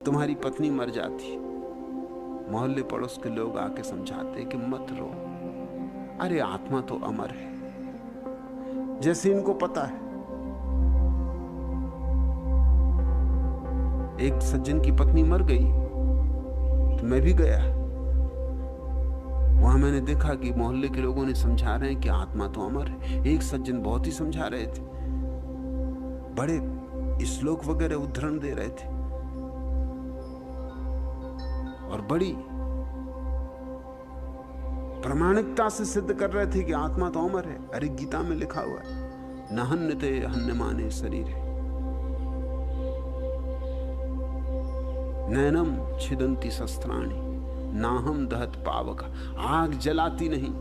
तुम्हारी पत्नी मर जाती, मोहल्ले पड़ोस के लोग आके समझाते कि मत रो, अरे आत्मा तो अमर है। जैसे इनको पता है, एक सज्जन की पत्नी मर गई तो मैं भी गया, वहां मैंने देखा कि मोहल्ले के लोगों ने समझा रहे हैं कि आत्मा तो अमर है। एक सज्जन बहुत ही समझा रहे थे, बड़े श्लोक वगैरह उद्धरण दे रहे थे और बड़ी प्रामाणिकता से सिद्ध कर रहे थे कि आत्मा तो अमर है। अरे गीता में लिखा हुआ है, न हन्यते हन्यमाने शरीर है, नैनम छिदंती शस्त्राणि, नाहम दहत पावक। आग जलाती नहीं,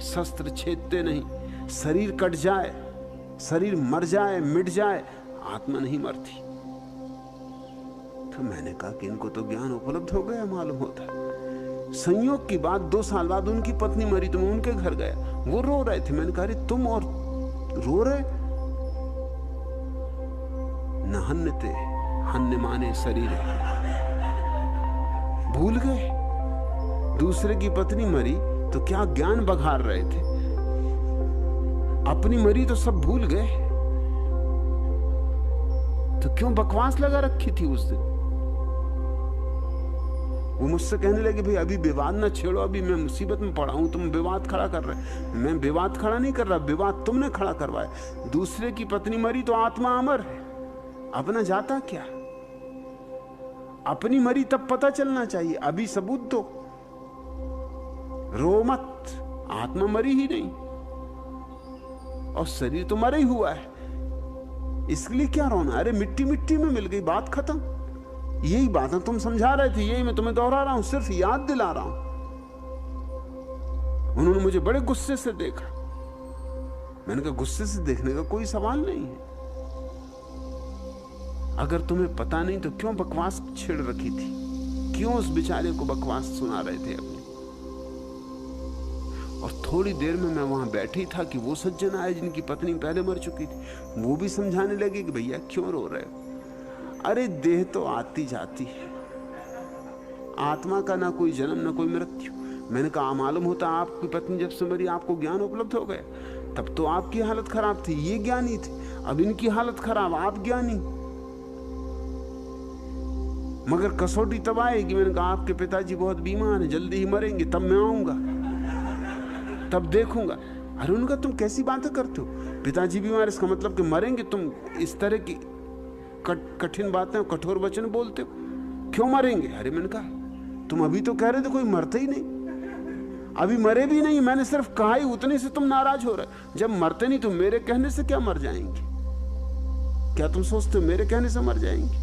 शस्त्र छेदते नहीं। शरीर कट जाए, शरीर मर जाए, मिट जाए, आत्मा नहीं मरती। तो मैंने कहा कि इनको तो ज्ञान उपलब्ध हो गया मालूम होता है। संयोग की बात, 2 साल बाद उनकी पत्नी मरी तो मैं उनके घर गया, वो रो रहे थे। मैंने कहा तुम और रो रहे? न हन्यते हन्यमाने शरीर, भूल गए दूसरे की पत्नी मरी तो क्या ज्ञान बघार रहे थे, अपनी मरी तो सब भूल गए। तो क्यों बकवास लगा रखी थी उस दिन? वो मुझसे कहने लगे भाई अभी विवाद ना छेड़ो, अभी मैं मुसीबत में पड़ा हूं, तुम विवाद खड़ा कर रहे। मैं विवाद खड़ा नहीं कर रहा, विवाद तुमने खड़ा करवाया। दूसरे की पत्नी मरी तो आत्मा अमर है, अपना जाता क्या? अपनी मरी तब पता चलना चाहिए, अभी सबूत दो, रो मत, आत्मा मरी ही नहीं और शरीर तो मरा ही हुआ है, इसलिए क्या रोना? अरे मिट्टी मिट्टी में मिल गई, बात खत्म। यही बात तुम समझा रहे थे, यही मैं तुम्हें दोहरा रहा हूं, सिर्फ याद दिला रहा हूं। उन्होंने मुझे बड़े गुस्से से देखा। मैंने कहा गुस्से से देखने का कोई सवाल नहीं है, अगर तुम्हें पता नहीं तो क्यों बकवास छेड़ रखी थी, क्यों उस बेचारे को बकवास सुना रहे थे अपनी? और थोड़ी देर में मैं वहां बैठी था कि वो सज्जन आए जिनकी पत्नी पहले मर चुकी थी, वो भी समझाने लगे कि भैया क्यों रो रहे हो? अरे देह तो आती जाती है, आत्मा का ना कोई जन्म ना कोई मृत्यु। मैंने कहा मालूम होता आपकी पत्नी जब से मरी आपको ज्ञान उपलब्ध हो गया, तब तो आपकी हालत खराब थी, ये ज्ञानी थे, अब इनकी हालत खराब, आप ज्ञानी। मगर कसौटी तब आएगी। मैंने कहा आपके पिताजी बहुत बीमार हैं, जल्दी ही मरेंगे, तब मैं आऊंगा, तब देखूंगा। अरे उनका तुम कैसी बातें करते हो? पिताजी बीमार इसका मतलब कि मरेंगे? तुम इस तरह की कठिन बातें, कठोर वचन बोलते हो, क्यों मरेंगे? अरे मैंने कहा तुम अभी तो कह रहे थे कोई मरते ही नहीं, अभी मरे भी नहीं, मैंने सिर्फ कहा ही, उतने से तुम नाराज हो रहे। जब मरते नहीं तो मेरे कहने से क्या मर जाएंगे? क्या तुम सोचते हो मेरे कहने से मर जाएंगे?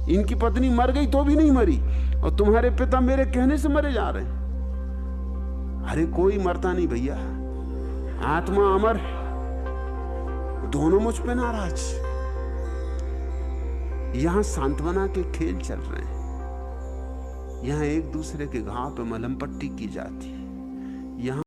इनकी पत्नी मर गई तो भी नहीं मरी, और तुम्हारे पिता मेरे कहने से मरे जा रहे हैं। अरे कोई मरता नहीं भैया, आत्मा अमर है। दोनों मुझ पे नाराज। यहां सांत्वना के खेल चल रहे हैं, यहां एक दूसरे के घाव पे मलहम पट्टी की जाती है। यहां